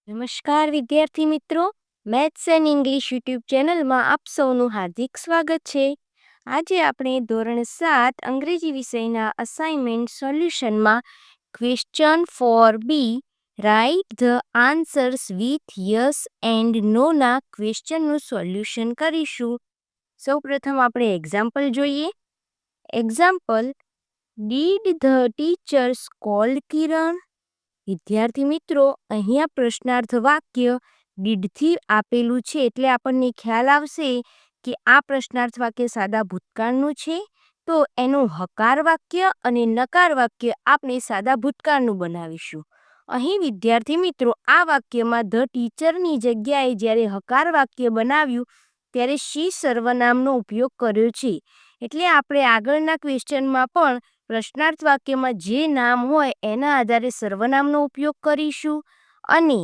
નમસ્કાર વિદ્યાર્થી મિત્રો, મેથ્સ એન્ડ ઇંગ્લિશ યુટ્યુબ ચેનલમાં આપ સૌનું હાર્દિક સ્વાગત છે. આજે આપણે ધોરણ 7 અંગ્રેજી વિષયના અસાઇનમેન્ટ સોલ્યુશનમાં question 4B write the answers with yes and નોના ક્વેશ્ચનનું સોલ્યુશન કરીશું. સૌપ્રથમ આપણે એક્ઝામ્પલ જોઈએ. Example: did the teacher scold Kiran? વિદ્યાર્થી મિત્રો, અહીંયા પ્રશ્નાર્થ વાક્ય ડીડથી આપેલું છે એટલે આપણને ખ્યાલ આવશે કે આ પ્રશ્નાર્થ વાક્ય સાદા ભૂતકાળનું છે, તો એનું હકાર વાક્ય અને નકાર વાક્ય આપણે સાદા ભૂતકાળનું બનાવીશું. અહીં વિદ્યાર્થી મિત્રો, આ વાક્યમાં ધ ટીચરની જગ્યાએ જ્યારે હકાર વાક્ય બનાવ્યું ત્યારે શી સર્વનામનો ઉપયોગ કર્યો છે. એટલે આપણે આગળના ક્વેશ્ચનમાં પણ પ્રશ્નાર્થ વાક્યમાં જે નામ હોય એના આધારે સર્વનામનો ઉપયોગ કરીશું. અને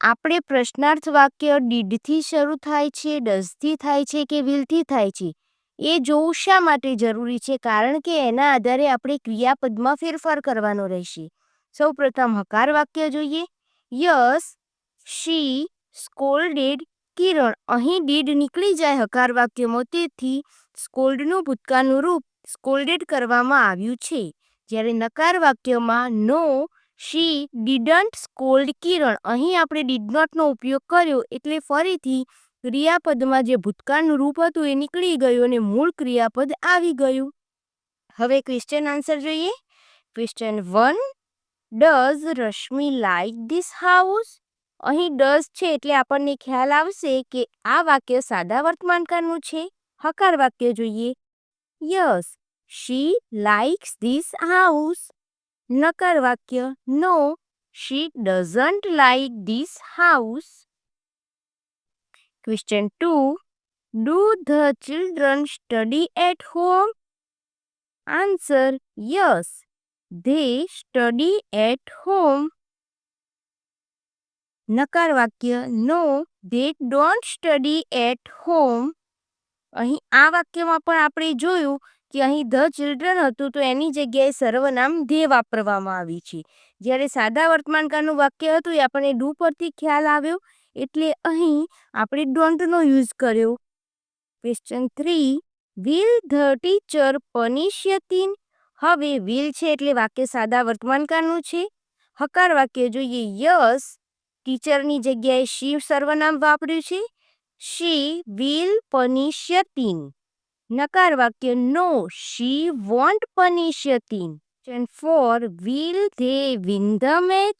આપણે પ્રશ્નાર્થ વાક્ય ડીડથી શરૂ થાય છે, ડઝથી થાય છે કે વિલથી થાય છે એ જોવું શા માટે જરૂરી છે? કારણ કે એના આધારે આપણે ક્રિયાપદમાં ફેરફાર કરવાનો રહેશે. સૌપ્રથમ હકાર વાક્ય જોઈએ. યસ શી સ્કોલ્ડેડ કિરણ. અહીં ડીડ નીકળી જાય હકાર વાક્યમાં, તેથી સ્કોલ્ડનું ભૂતકાળનું રૂપ સ્કોલ્ડેડ કરવામાં આવ્યું છે. જ્યારે નકાર વાક્યમાં નો શી ડીડન્ટ સ્કોલ્ડ કિરણ, અહીં આપણે ડીડ નોટનો ઉપયોગ કર્યો એટલે ફરીથી ક્રિયાપદમાં જે ભૂતકાળનું રૂપ હતું એ નીકળી ગયું અને મૂળ ક્રિયાપદ આવી ગયું. હવે ક્વેશ્ચન આન્સર જોઈએ. Question 1: does Rashmi like this house? અહીં ડઝ છે એટલે આપણને ખ્યાલ આવશે કે આ વાક્ય સાદા વર્તમાનકાળનું છે. હકાર વાક્ય જોઈએ. Yes she likes this house. નકાર વાક્ય no she doesn't like this house. Question 2: do the children study at home? Answer: yes they study at home. નકાર વાક્ય no they don't study at home. અહીં આ વાક્યમાં પણ આપણે જોયું કે અહીં ધ ચિલ્ડ્રન હતું તો એની જગ્યાએ સર્વનામ ધે વાપરવામાં આવી છે. જ્યારે સાદા વર્તમાનકાળનું વાક્ય હતું એ આપણને ડુ પરથી ખ્યાલ આવ્યો એટલે અહીં આપણે ડોન્ટનો યુઝ કર્યો. Question 3: will the teacher punish Yatin? હવે વિલ છે એટલે વાક્ય સાદા વર્તમાનકાળનું છે. હકાર વાક્ય જોઈએ. યસ ટીચરની જગ્યાએ શી સર્વનામ વાપર્યું છે. She will પનિશ Yatin. નકાર વાક્ય no she won't punish Yatin. Question 4: will they win the match?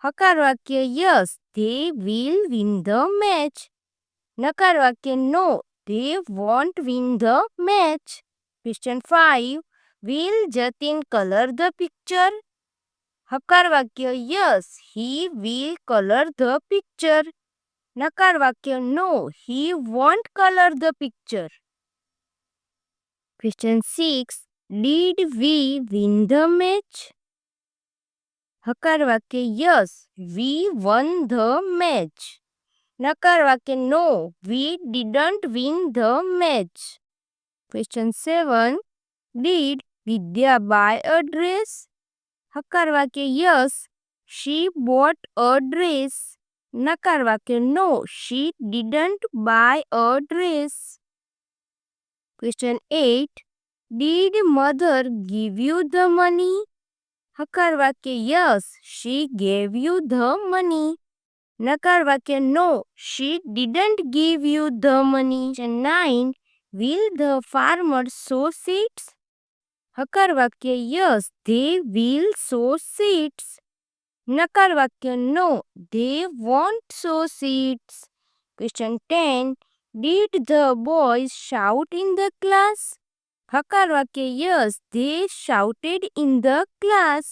હકાર વાક્ય yes they will win the match. નકાર વાક્ય no they won't win the match. Question 5: will Jatin colour the picture? હકાર વાક્ય yes he will colour the picture. નકાર વાક્ય no he won't colour the picture. Question 6: did we win the match? હકાર વાક્ય yes we won the match. નકાર વાક્ય no we didn't win the match. Question 7: did Vidya buy a dress? હકાર વાક્ય yes she bought a dress. નકાર વાક્ય no she didn't buy a dress. Question 8: did mother give you the money? હકાર વાક્ય yes she gave you the money. નકાર વાક્ય no she didn't give you the money. Question 9: will the farmer sow seeds? હકાર વાક્ય yes they will sow seeds. નકાર વાક્ય no they won't sow seeds. Question 10: did the boys shout in the class? હકાર વાક્ય yes they shouted in the class.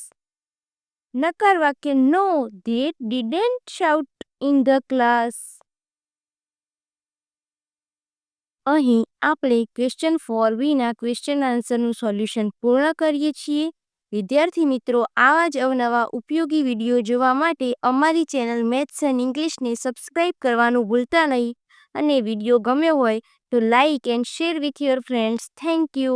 નકાર વાક્ય no they didn't shout in the class. અહીં આપણે question 4Bના question આન્સરનું સોલ્યુશન પૂર્ણ કરીએ છીએ. વિદ્યાર્થી મિત્રો, આવા જ અવનવા ઉપયોગી વિડીયો જોવા માટે અમારી ચેનલ મેથ્સ એન્ડ ઇંગ્લિશને સબસ્ક્રાઇબ કરવાનું ભૂલતા નહીં અને વિડીયો ગમ્યો હોય તો like and share with your friends. Thank you.